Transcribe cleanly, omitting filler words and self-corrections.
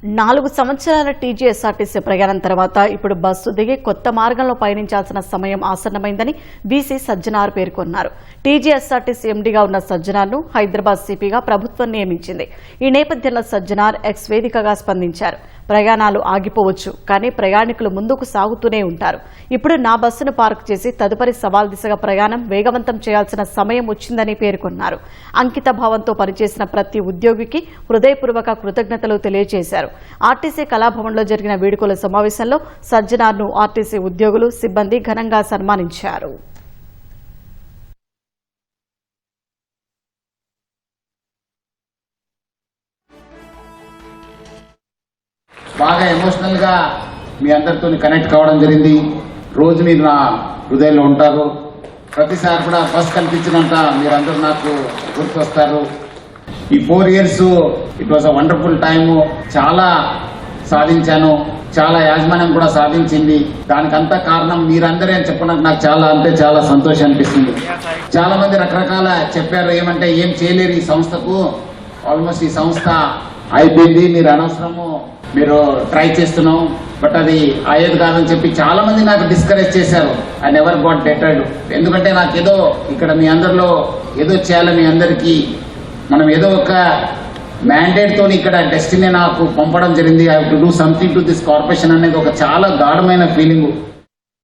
4 సంవత్సరాల టీజీఎస్ఆర్టీసీ ప్రయాణం తర్వాత ఇప్పుడు బస్సు దిగి కొత్త మార్గంలో పయనించాల్సిన సమయం ఆసన్నమైందని బీసీ సజ్జనార్ పేర్కొన్నారు. టీజీఎస్ఆర్టీసీ ఎండీగా ఉన్న సజ్జనార్ను హైదరాబాద్ సిపిగా ప్రభుత్వం నియమించింది. ఈ నేపథ్యంలో సజ్జనార్ ఎక్స్ వేదికగా స్పందించారు. ప్రయాణాలు ఆగిపోవచ్చు, కానీ ప్రయాణికులు ముందుకు సాగుతూనే ఉంటారు. ఇప్పుడు నా బస్సును పార్క్ చేసి తదుపరి సవాల్ దిశగా ప్రయాణం వేగవంతం చేయాల్సిన సమయం వచ్చిందని పేర్కొన్నారు. అంకిత భావంతో పనిచేసిన ప్రతి ఉద్యోగికి హృదయపూర్వక కృతజ్ఞతలు తెలియజేశారు. ఆర్టీసీ కళాభవన్లో జరిగిన వీడ్కోలు సమావేశంలో సజ్జనార్ను ఆర్టీసీ ఉద్యోగులు, సిబ్బంది ఘనంగా సన్మానించారు. బాగా ఎమోషనల్ గా మీ అందరితో కనెక్ట్ కావడం జరిగింది. రోజు మీరు నా హృదయంలో ఉంటారు. ప్రతిసారి కూడా బస్ కనిపించినంత మీరందరూ నాకు గుర్తొస్తారు. ఈ 4 years it was a wonderful time. చాలా సాధించాను, చాలా యాజమాన్యం కూడా సాధించింది. దానికంతా కారణం మీరందరే అని చెప్పడానికి నాకు చాలా సంతోషం అనిపిస్తుంది. చాలా మంది రకరకాల చెప్పారు, ఏమంటే ఏం చేయలేరు ఈ సంస్థకు, ఆల్మోస్ట్ ఈ సంస్థ అయిపోయింది, మీరు అనవసరము, మీరు ట్రై చేస్తున్నాం, బట్ అది అయ్యేది కాదని చెప్పి చాలా మంది నాకు డిస్కరేజ్ చేశారు. I never got deterred. ఎందుకంటే నాకు ఏదో ఇక్కడ మీ అందరిలో ఏదో చేయాలి, మీ అందరికీ మనం ఏదో ఒక మ్యాండేట్ తోని ఇక్కడ డెస్టినీ నాకు పంపడం జరిగింది. I have to do something to this corporation అనేది ఒక చాలా గాఢమైన ఫీలింగ్.